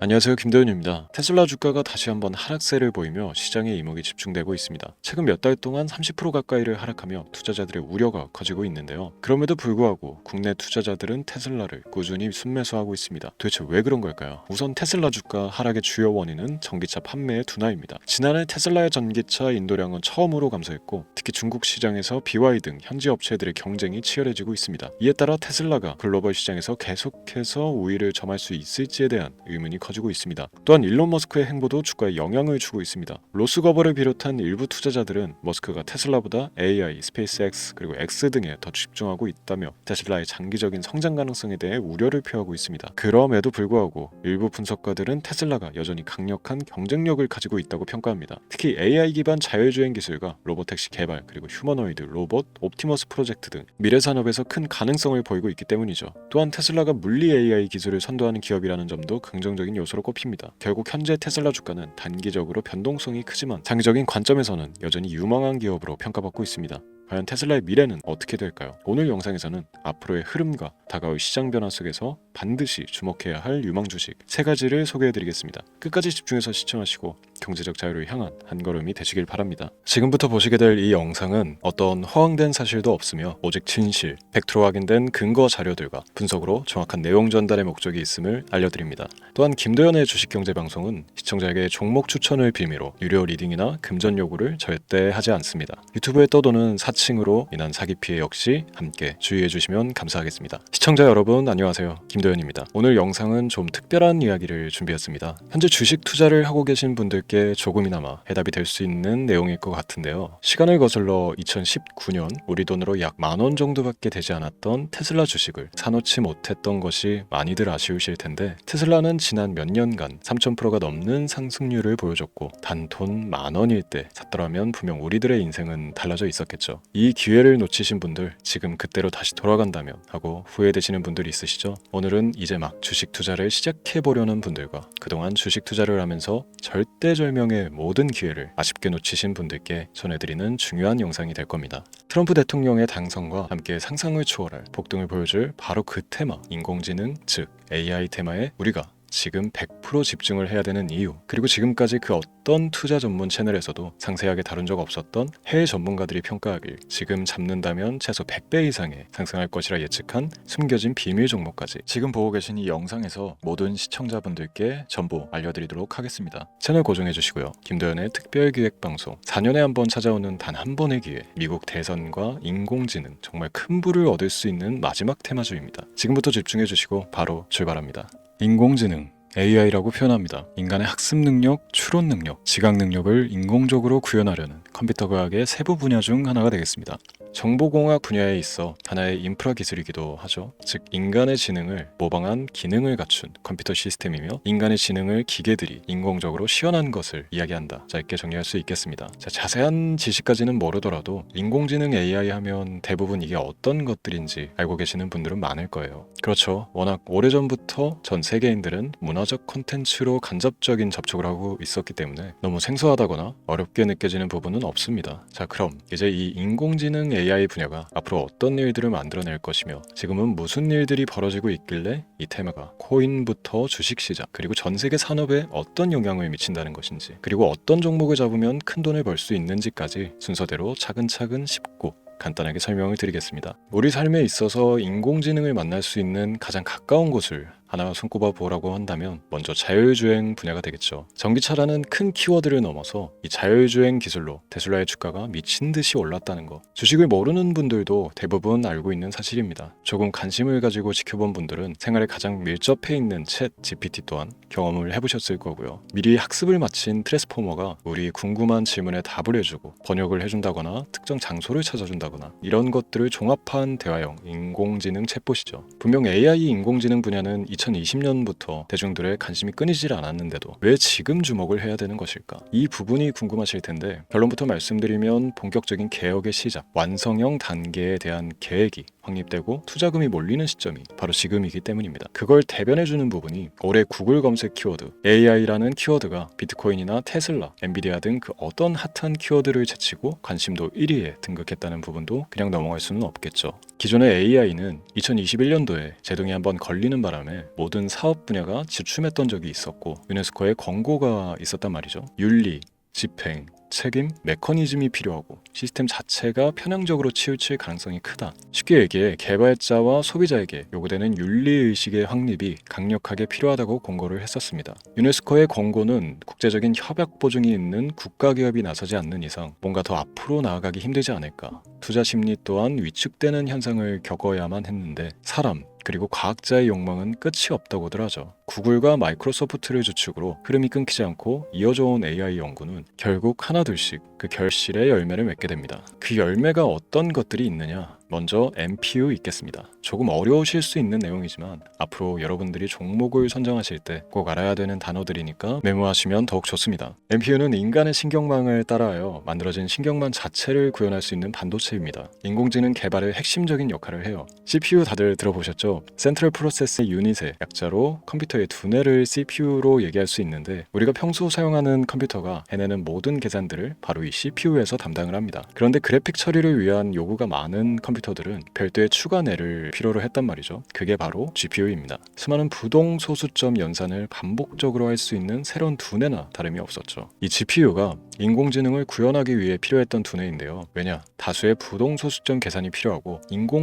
안녕하세요, 김도현입니다. 테슬라 주가가 다시 한번 하락세를 보이며 시장에 이목이 집중되고 있습니다. 최근 몇 달 동안 30% 가까이를 하락하며 투자자들의 우려가 커지고 있는데요. 그럼에도 불구하고 국내 투자자들은 테슬라를 꾸준히 순매수하고 있습니다. 도대체 왜 그런 걸까요? 우선 테슬라 주가 하락의 주요 원인은 전기차 판매의 둔화입니다. 지난해 테슬라의 전기차 인도량은 처음으로 감소했고, 특히 중국 시장에서 BYD 등 현지 업체들의 경쟁이 치열해지고 있습니다. 이에 따라 테슬라가 글로벌 시장에서 계속해서 우위를 점할 수 있을지에 대한 의문이 커지고 있습니다. 또한 일론 머스크의 행보도 주가에 영향을 주고 있습니다. 로스거버를 비롯한 일부 투자자들은 머스크가 테슬라보다 AI, 스페이스X 그리고 X 등에 더 집중하고 있다며 테슬라의 장기적인 성장 가능성에 대해 우려를 표하고 있습니다. 그럼에도 불구하고 일부 분석가들은 테슬라가 여전히 강력한 경쟁력을 가지고 있다고 평가합니다. 특히 AI 기반 자율주행 기술과 로보택시 개발 그리고 휴머노이드 로봇 옵티머스 프로젝트 등 미래 산업에서 큰 가능성을 보이고 있기 때문이죠. 또한 테슬라가 물리 AI 기술을 선도하는 기업이라는 점도 긍정적인 요소로 꼽힙니다. 결국 현재 테슬라 주가는 단기적으로 변동성이 크지만 장기적인 관점에서는 여전히 유망한 기업으로 평가받고 있습니다. 과연 테슬라의 미래는 어떻게 될까요? 오늘 영상에서는 앞으로의 흐름과 다가올 시장 변화 속에서 반드시 주목해야 할 유망 주식 3가지를 소개해드리겠습니다. 끝까지 집중해서 시청하시고 경제적 자유를 향한 한 걸음이 되시길 바랍니다. 지금부터 보시게 될 이 영상은 어떤 허황된 사실도 없으며 오직 진실, 팩트로 확인된 근거 자료들과 분석으로 정확한 내용 전달의 목적이 있음을 알려드립니다. 또한 김도현의 주식경제방송은 시청자에게 종목 추천을 빌미로 유료 리딩이나 금전 요구를 절대 하지 않습니다. 유튜브에 떠도는 사칭으로 인한 사기 피해 역시 함께 주의해 주시면 감사하겠습니다. 시청자 여러분 안녕하세요, 김도현입니다. 오늘 영상은 좀 특별한 이야기를 준비했습니다. 현재 주식 투자를 하고 계신 분들께 조금이나마 해답이 될 수 있는 내용일 것 같은데요. 시간을 거슬러 2019년 우리 돈으로 약 10,000원 정도밖에 되지 않았던 테슬라 주식을 사놓지 못했던 것이 많이들 아쉬우실 텐데, 테슬라는 지난 몇 년간 3,000%가 넘는 상승률을 보여줬고 단 돈 10,000원일 때 샀더라면 분명 우리들의 인생은 달라져 있었겠죠. 이 기회를 놓치신 분들, 지금 그때로 다시 돌아간다면 하고 후회되시는 분들이 있으시죠? 오늘은 이제 막 주식 투자를 시작해보려는 분들과 그동안 주식 투자를 하면서 절대절명의 모든 기회를 아쉽게 놓치신 분들께 전해드리는 중요한 영상이 될 겁니다. 트럼프 대통령의 당선과 함께 상상을 초월할 폭등을 보여줄 바로 그 테마, 인공지능 즉 AI 테마에 우리가 지금 100% 집중을 해야 되는 이유, 그리고 지금까지 그 어떤 투자 전문 채널에서도 상세하게 다룬 적 없었던 해외 전문가들이 평가하길 지금 잡는다면 최소 100배 이상의 상승할 것이라 예측한 숨겨진 비밀 종목까지 지금 보고 계신 이 영상에서 모든 시청자분들께 전부 알려드리도록 하겠습니다. 채널 고정해 주시고요. 김도현의 특별기획방송 4년에 한 번 찾아오는 단 한 번의 기회, 미국 대선과 인공지능, 정말 큰 부를 얻을 수 있는 마지막 테마주입니다. 지금부터 집중해 주시고 바로 출발합니다. 인공지능 AI라고 표현합니다. 인간의 학습 능력, 추론 능력, 지각 능력을 인공적으로 구현하려는 컴퓨터 과학의 세부 분야 중 하나가 되겠습니다. 정보공학 분야에 있어 하나의 인프라 기술이기도 하죠. 즉 인간의 지능을 모방한 기능을 갖춘 컴퓨터 시스템이며, 인간의 지능을 기계들이 인공적으로 시연한 것을 이야기한다. 짧게 정리할 수 있겠습니다. 자세한 지식까지는 모르더라도 인공지능 AI 하면 대부분 이게 어떤 것들인지 알고 계시는 분들은 많을 거예요. 그렇죠. 워낙 오래전부터 전 세계인들은 문화적 콘텐츠로 간접적인 접촉을 하고 있었기 때문에 너무 생소하다거나 어렵게 느껴지는 부분은 없습니다. 자, 그럼 이제 이 인공지능 AI 분야가 앞으로 어떤 일들을 만들어낼 것이며 지금은 무슨 일들이 벌어지고 있길래 이 테마가 코인부터 주식시장 그리고 전 세계 산업에 어떤 영향을 미친다는 것인지, 그리고 어떤 종목을 잡으면 큰 돈을 벌 수 있는지까지 순서대로 차근차근 짚고 간단하게 설명을 드리겠습니다. 우리 삶에 있어서 인공지능을 만날 수 있는 가장 가까운 곳을 하나 손꼽아 보라고 한다면 먼저 자율주행 분야가 되겠죠. 전기차라는 큰 키워드를 넘어서 이 자율주행 기술로 테슬라의 주가가 미친 듯이 올랐다는 것, 주식을 모르는 분들도 대부분 알고 있는 사실입니다. 조금 관심을 가지고 지켜본 분들은 생활에 가장 밀접해 있는 챗 GPT 또한 경험을 해보셨을 거고요. 미리 학습을 마친 트랜스포머가 우리 궁금한 질문에 답을 해주고 번역을 해준다거나 특정 장소를 찾아준다거나 이런 것들을 종합한 대화형 인공지능 챗봇이죠. 분명 AI 인공지능 분야는 2020년부터 대중들의 관심이 끊이질 않았는데도 왜 지금 주목을 해야 되는 것일까? 이 부분이 궁금하실 텐데, 결론부터 말씀드리면 본격적인 개혁의 시작, 완성형 단계에 대한 계획이 확립되고 투자금이 몰리는 시점이 바로 지금이기 때문입니다. 그걸 대변해주는 부분이 올해 구글 검색 키워드 AI라는 키워드가 비트코인이나 테슬라, 엔비디아 등 그 어떤 핫한 키워드를 제치고 관심도 1위에 등극했다는 부분도 그냥 넘어갈 수는 없겠죠. 기존의 AI는 2021년도에 제동이 한번 걸리는 바람에 모든 사업 분야가 주춤했던 적이 있었고 유네스코의 권고가 있었단 말이죠. 윤리, 집행, 책임, 메커니즘이 필요하고 시스템 자체가 편향적으로 치우칠 가능성이 크다. 쉽게 얘기해 개발자와 소비자에게 요구되는 윤리의식의 확립이 강력하게 필요하다고 권고를 했었습니다. 유네스코의 권고는 국제적인 협약 보증이 있는 국가기업이 나서지 않는 이상 뭔가 더 앞으로 나아가기 힘들지 않을까. 투자 심리 또한 위축되는 현상을 겪어야만 했는데 사람, 그리고 과학자의 욕망은 끝이 없다고들 하죠. 구글과 마이크로소프트를 주축으로 흐름이 끊기지 않고 이어져 온 AI 연구는 결국 하나둘씩 그 결실의 열매를 맺게 됩니다. 그 열매가 어떤 것들이 있느냐? 먼저 NPU 있겠습니다. 조금 어려우실 수 있는 내용이지만 앞으로 여러분들이 종목을 선정하실 때 꼭 알아야 되는 단어들이니까 메모하시면 더욱 좋습니다. NPU는 인간의 신경망을 따라하여 만들어진 신경망 자체를 구현할 수 있는 반도체입니다. 인공지능 개발의 핵심적인 역할을 해요. CPU 다들 들어보셨죠? 센트럴 프로세스 유닛의 약자로 컴퓨터의 두뇌를 CPU로 얘기할 수 있는데 우리가 평소 사용하는 컴퓨터가 해내는 모든 계산들을 바로 이 CPU에서 담당을 합니다. 그런데 그래픽 처리를 위한 요구가 많은 컴퓨터들은 별도의 추가뇌를 필요로 했단 말이죠. 그게 바로 GPU입니다. 수많은 부동 소수점 연산을 반복적으로 할 수 있는 새로운 두뇌나 다름이 없었죠. 이 GPU가 인공지능을 구현하기 위해 필요했던 두뇌인데요. 왜냐? 다수의 부동 소수점 계산이 필요하고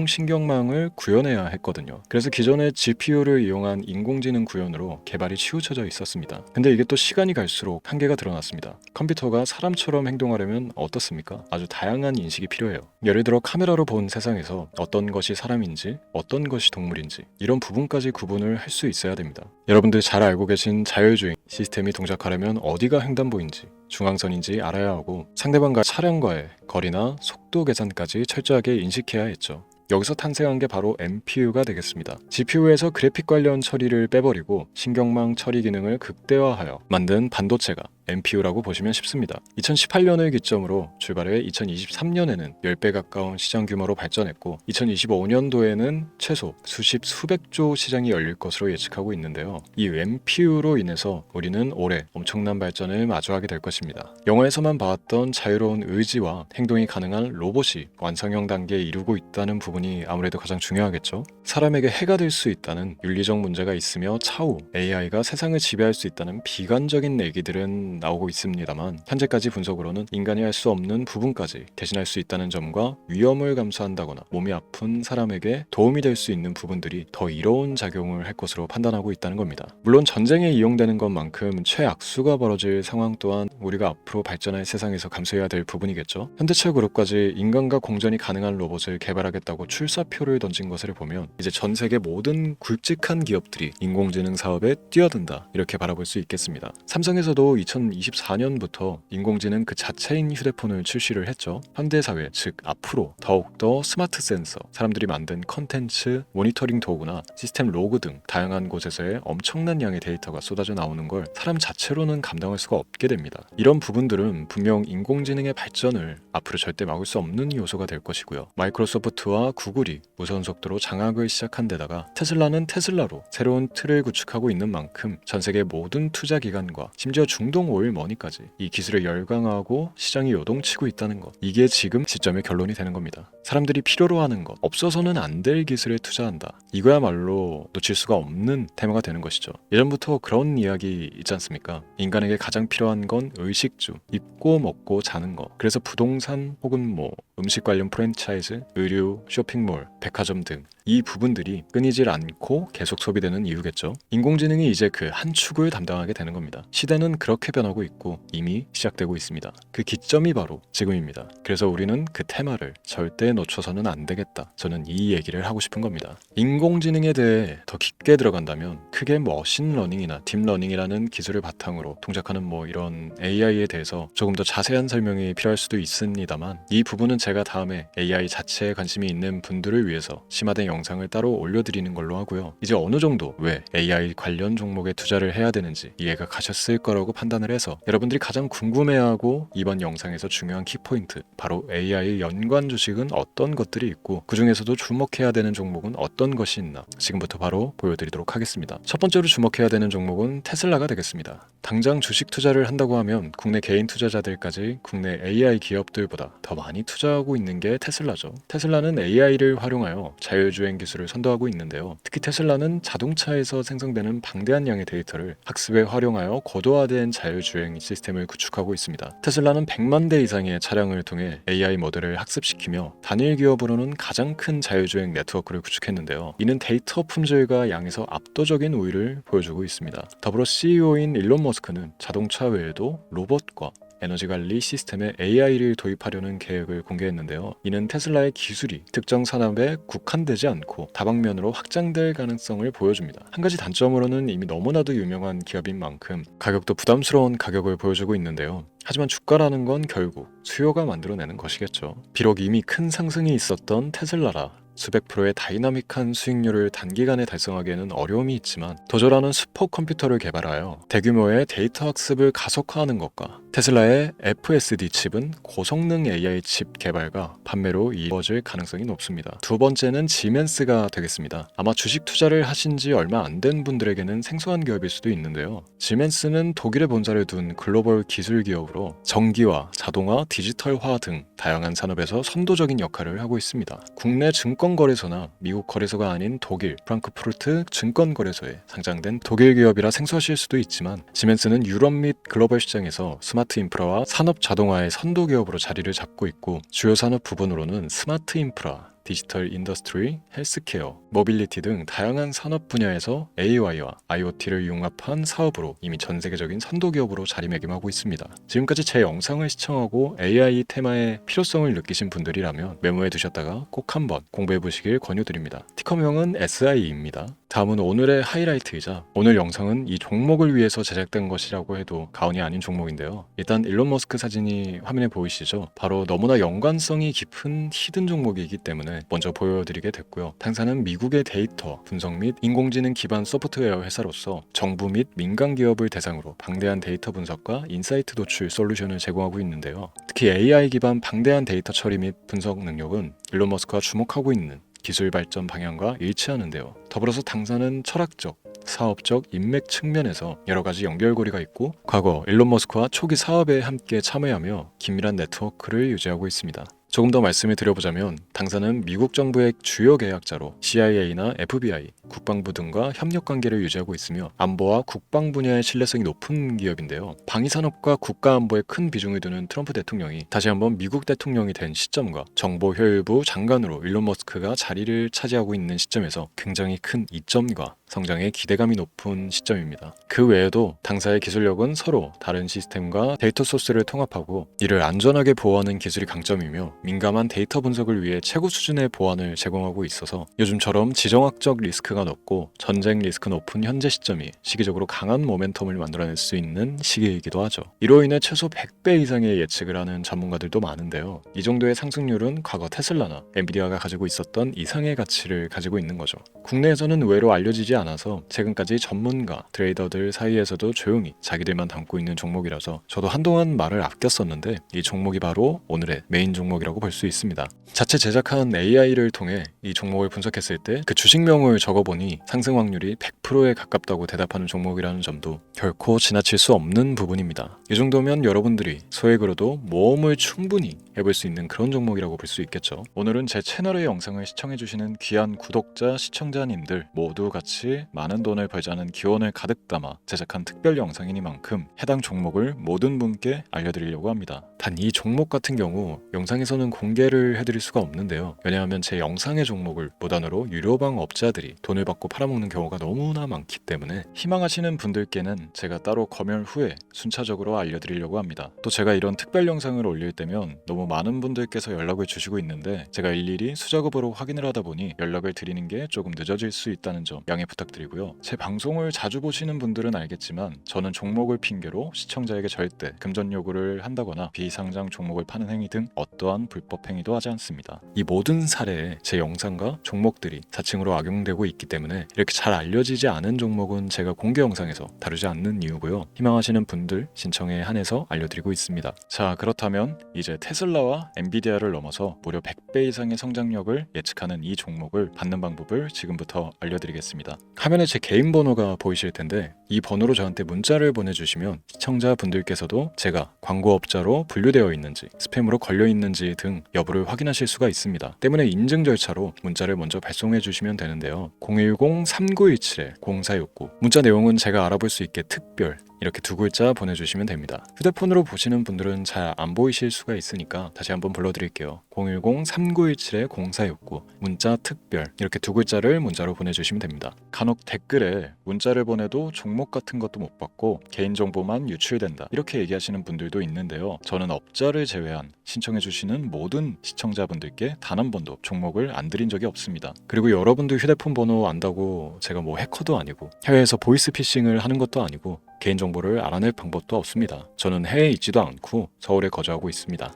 인공신경망을 구현해야 했거든요. 그래서 기존의 GPU를 이용한 인공지능 구현으로 개발이 치우쳐져 있었습니다. 근데 이게 또 시간이 갈수록 한계가 드러났습니다. 컴퓨터가 사람처럼 행동하려면 어떻습니까? 아주 다양한 인식이 필요해요. 예를 들어 카메라로 본 세상에서 어떤 것이 사람인지 어떤 것이 동물인지 이런 부분까지 구분을 할 수 있어야 됩니다. 여러분들 잘 알고 계신 자율주행 시스템이 동작하려면 어디가 횡단보인지 중앙선인지 알아야 하고 상대방과 차량과의 거리나 속도 계산까지 철저하게 인식해야 했죠. 여기서 탄생한 게 바로 NPU가 되겠습니다. GPU에서 그래픽 관련 처리를 빼버리고 신경망 처리 기능을 극대화하여 만든 반도체가 NPU라고 보시면 쉽습니다. 2018년을 기점으로 출발해 2023년에는 10배 가까운 시장 규모로 발전했고 2025년도에는 최소 수백조 시장이 열릴 것으로 예측하고 있는데요. 이 NPU로 인해서 우리는 올해 엄청난 발전을 마주하게 될 것입니다. 영화에서만 봐왔던 자유로운 의지와 행동이 가능한 로봇이 완성형 단계에 이르고 있다는 부분이 아무래도 가장 중요하겠죠. 사람에게 해가 될 수 있다는 윤리적 문제가 있으며 차후 AI가 세상을 지배할 수 있다는 비관적인 얘기들은 나오고 있습니다만 현재까지 분석으로는 인간이 할 수 없는 부분까지 대신할 수 있다는 점과 위험을 감수한다거나 몸이 아픈 사람에게 도움이 될 수 있는 부분들이 더 이로운 작용을 할 것으로 판단하고 있다는 겁니다. 물론 전쟁에 이용되는 것만큼 최악수가 벌어질 상황 또한 우리가 앞으로 발전할 세상에서 감수해야 될 부분이겠죠. 현대차 그룹까지 인간과 공전이 가능한 로봇을 개발하겠다고 출사표를 던진 것을 보면 이제 전 세계 모든 굵직한 기업들이 인공지능 사업에 뛰어든다 이렇게 바라볼 수 있겠습니다. 삼성에서도 2024년부터 인공지능 그 자체인 휴대폰을 출시를 했죠. 현대사회 즉 앞으로 더욱더 스마트 센서, 사람들이 만든 컨텐츠, 모니터링 도구나 시스템 로그 등 다양한 곳에서의 엄청난 양의 데이터가 쏟아져 나오는 걸 사람 자체로는 감당할 수가 없게 됩니다. 이런 부분들은 분명 인공지능의 발전을 앞으로 절대 막을 수 없는 요소가 될 것이고요. 마이크로소프트와 구글이 무선 속도로 장악을 시작한 데다가 테슬라는 테슬라로 새로운 틀을 구축하고 있는 만큼 전 세계 모든 투자 기관과 심지어 중동 오일 머니까지 이 기술을 열광하고 시장이 요동치고 있다는 것, 이게 지금 시점의 결론이 되는 겁니다. 사람들이 필요로 하는 것, 없어서는 안 될 기술에 투자한다. 이거야말로 놓칠 수가 없는 테마가 되는 것이죠. 예전부터 그런 이야기 있지 않습니까? 인간에게 가장 필요한 건 의식주, 입고 먹고 자는 것. 그래서 부동산 혹은 음식 관련 프랜차이즈, 의류, 쇼핑몰, 백화점 등 이 부분들이 끊이질 않고 계속 소비되는 이유겠죠. 인공지능이 이제 그 한 축을 담당하게 되는 겁니다. 시대는 그렇게 변하고 있고 이미 시작되고 있습니다. 그 기점이 바로 지금입니다. 그래서 우리는 그 테마를 절대 놓쳐서는 안 되겠다. 저는 이 얘기를 하고 싶은 겁니다. 인공지능에 대해 더 깊게 들어간다면 크게 머신러닝이나 딥러닝이라는 기술을 바탕으로 동작하는 이런 AI에 대해서 조금 더 자세한 설명이 필요할 수도 있습니다만 이 부분은 제가 다음에 AI 자체에 관심이 있는 분들을 위해서 심화된 영상을 따로 올려드리는 걸로 하고요. 이제 어느 정도 왜 AI 관련 종목에 투자를 해야 되는지 이해가 가셨을 거라고 판단을 해서 여러분들이 가장 궁금해하고 이번 영상에서 중요한 키포인트, 바로 AI 연관 주식은 어떤 것들이 있고 그 중에서도 주목해야 되는 종목은 어떤 것이 있나 지금부터 바로 보여드리도록 하겠습니다. 첫 번째로 주목해야 되는 종목은 테슬라가 되겠습니다. 당장 주식 투자를 한다고 하면 국내 개인 투자자들까지 국내 AI 기업들보다 더 많이 투자하고 있는 게 테슬라죠. 테슬라는 AI를 활용하여 자율주행 기술을 선도하고 있는데요. 특히 테슬라는 자동차에서 생성되는 방대한 양의 데이터를 학습에 활용하여 고도화된 자율주행 시스템을 구축하고 있습니다. 테슬라는 100만 대 이상의 차량을 통해 AI 모델을 학습시키며 단일 기업으로는 가장 큰 자율주행 네트워크를 구축했는데요. 이는 데이터 품질과 양에서 압도적인 우위를 보여주고 있습니다. 더불어 CEO인 일론 머스크는 자동차 외에도 로봇과 에너지 관리 시스템에 AI를 도입하려는 계획을 공개했는데요. 이는 테슬라의 기술이 특정 산업에 국한되지 않고 다방면으로 확장될 가능성을 보여줍니다. 한 가지 단점으로는 이미 너무나도 유명한 기업인 만큼 가격도 부담스러운 가격을 보여주고 있는데요. 하지만 주가라는 건 결국 수요가 만들어내는 것이겠죠. 비록 이미 큰 상승이 있었던 테슬라라 수백 프로의 다이나믹한 수익률을 단기간에 달성하기에는 어려움이 있지만 도저라는 슈퍼컴퓨터를 개발하여 대규모의 데이터 학습을 가속화하는 것과 테슬라의 FSD 칩은 고성능 AI 칩 개발과 판매로 이루어질 가능성이 높습니다. 두 번째는 지멘스가 되겠습니다. 아마 주식 투자를 하신 지 얼마 안 된 분들에게는 생소한 기업일 수도 있는데요. 지멘스는 독일에 본사를 둔 글로벌 기술 기업으로 전기와 자동화, 디지털화 등 다양한 산업에서 선도적인 역할을 하고 있습니다. 국내 증권거래소나 미국 거래소가 아닌 독일 프랑크푸르트 증권거래소에 상장된 독일 기업이라 생소하실 수도 있지만 지멘스는 유럽 및 글로벌 시장에서 스마트 인프라와 산업 자동화의 선도 기업으로 자리를 잡고 있고 주요 산업 부분으로는 스마트 인프라, 디지털 인더스트리, 헬스케어, 모빌리티 등 다양한 산업 분야에서 AI와 IoT를 융합한 사업으로 이미 전 세계적인 선도 기업으로 자리매김하고 있습니다. 지금까지 제 영상을 시청하고 AI 테마의 필요성을 느끼신 분들이라면 메모해 두셨다가 꼭 한번 공부해 보시길 권유드립니다. 티커명은 SIE입니다. 다음은 오늘의 하이라이트이자 오늘 영상은 이 종목을 위해서 제작된 것이라고 해도 과언이 아닌 종목인데요. 일단 일론 머스크 사진이 화면에 보이시죠? 바로 너무나 연관성이 깊은 히든 종목이기 때문에 먼저 보여드리게 됐고요. 당사는 미국의 데이터 분석 및 인공지능 기반 소프트웨어 회사로서 정부 및 민간 기업을 대상으로 방대한 데이터 분석과 인사이트 도출 솔루션을 제공하고 있는데요. 특히 AI 기반 방대한 데이터 처리 및 분석 능력은 일론 머스크가 주목하고 있는 기술 발전 방향과 일치하는데요. 더불어서 당사는 철학적, 사업적 인맥 측면에서 여러 가지 연결고리가 있고 과거 일론 머스크와 초기 사업에 함께 참여하며 긴밀한 네트워크를 유지하고 있습니다. 조금 더 말씀을 드려보자면 당사는 미국 정부의 주요 계약자로 CIA나 FBI, 국방부 등과 협력관계를 유지하고 있으며 안보와 국방 분야의 신뢰성이 높은 기업인데요. 방위산업과 국가안보에 큰 비중을 두는 트럼프 대통령이 다시 한번 미국 대통령이 된 시점과 정보효율부 장관으로 일론 머스크가 자리를 차지하고 있는 시점에서 굉장히 큰 이점과 성장에 기대감이 높은 시점입니다. 그 외에도 당사의 기술력은 서로 다른 시스템과 데이터 소스를 통합하고 이를 안전하게 보호하는 기술이 강점이며 민감한 데이터 분석을 위해 최고 수준의 보안을 제공하고 있어서 요즘처럼 지정학적 리스크가 높고 전쟁 리스크 높은 현재 시점이 시기적으로 강한 모멘텀을 만들어낼 수 있는 시기이기도 하죠. 이로 인해 최소 100배 이상의 예측을 하는 전문가들도 많은데요. 이 정도의 상승률은 과거 테슬라나 엔비디아가 가지고 있었던 이상의 가치를 가지고 있는 거죠. 국내에서는 의외로 알려지지 않아서 최근까지 전문가, 트레이더들 사이에서도 조용히 자기들만 담고 있는 종목이라서 저도 한동안 말을 아꼈었는데 이 종목이 바로 오늘의 메인 종목이라고 볼 수 있습니다. 자체 제작한 AI를 통해 이 종목을 분석했을 때 그 주식명을 적어보니 상승 확률이 100%에 가깝다고 대답하는 종목이라는 점도 결코 지나칠 수 없는 부분입니다. 이 정도면 여러분들이 소액으로도 모험을 충분히 해볼 수 있는 그런 종목이라고 볼 수 있겠죠. 오늘은 제 채널의 영상을 시청해주시는 귀한 구독자, 시청자님들 모두 같이 많은 돈을 벌자는 기원을 가득 담아 제작한 특별 영상이니만큼 해당 종목을 모든 분께 알려드리려고 합니다. 단 이 종목 같은 경우 영상에서는 공개를 해드릴 수가 없는데요. 왜냐하면 제 영상의 종목을 무단으로 유료방 업자들이 돈을 받고 팔아먹는 경우가 너무나 많기 때문에 희망하시는 분들께는 제가 따로 검열 후에 순차적으로 알려드리려고 합니다. 또 제가 이런 특별 영상을 올릴 때면 너무 많은 분들께서 연락을 주시고 있는데 제가 일일이 수작업으로 확인을 하다 보니 연락을 드리는 게 조금 늦어질 수 있다는 점 양해 부탁드리고요. 제 방송을 자주 보시는 분들은 알겠지만 저는 종목을 핑계로 시청자에게 절대 금전 요구를 한다거나 비상장 종목을 파는 행위 등 어떠한 불법 행위도 하지 않습니다. 이 모든 사례에 제 영상과 종목들이 사칭으로 악용되고 있기 때문에 이렇게 잘 알려지지 않은 종목은 제가 공개 영상에서 다루지 않는 이유고요. 희망하시는 분들 신청에 한해서 알려드리고 있습니다. 자, 그렇다면 이제 테슬라와 엔비디아를 넘어서 무려 100배 이상의 성장력을 예측하는 이 종목을 받는 방법을 지금부터 알려드리겠습니다. 화면에 제 개인 번호가 보이실 텐데 이 번호로 저한테 문자를 보내주시면 시청자분들께서도 제가 광고업자로 분류되어 있는지 스팸으로 걸려 있는지 등 여부를 확인하실 수가 있습니다. 때문에 인증 절차로 문자를 먼저 발송해 주시면 되는데요. 010-3917-0469 문자 내용은 제가 알아볼 수 있게 특별 이렇게 두 글자 보내주시면 됩니다. 휴대폰으로 보시는 분들은 잘 안 보이실 수가 있으니까 다시 한번 불러드릴게요. 010-3917-0469 문자 특별 이렇게 두 글자를 문자로 보내주시면 됩니다. 간혹 댓글에 문자를 보내도 종목 같은 것도 못 받고 개인정보만 유출된다 이렇게 얘기하시는 분들도 있는데요. 저는 업자를 제외한 신청해주시는 모든 시청자분들께 단 한 번도 종목을 안 드린 적이 없습니다. 그리고 여러분들 휴대폰 번호 안다고 제가 뭐 해커도 아니고 해외에서 보이스피싱을 하는 것도 아니고 개인정보를 알아낼 방법도 없습니다. 저는 해외에 있지도 않고 서울에 거주하고 있습니다.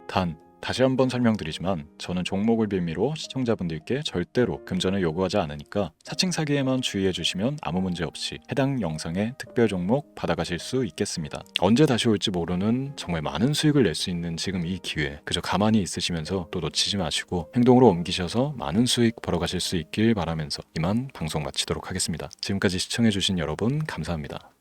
다시 한번 설명드리지만 저는 종목을 빌미로 시청자분들께 절대로 금전을 요구하지 않으니까 사칭 사기에만 주의해 주시면 아무 문제 없이 해당 영상의 특별 종목 받아가실 수 있겠습니다. 언제 다시 올지 모르는 정말 많은 수익을 낼 수 있는 지금 이 기회 그저 가만히 있으시면서 또 놓치지 마시고 행동으로 옮기셔서 많은 수익 벌어가실 수 있길 바라면서 이만 방송 마치도록 하겠습니다. 지금까지 시청해 주신 여러분 감사합니다.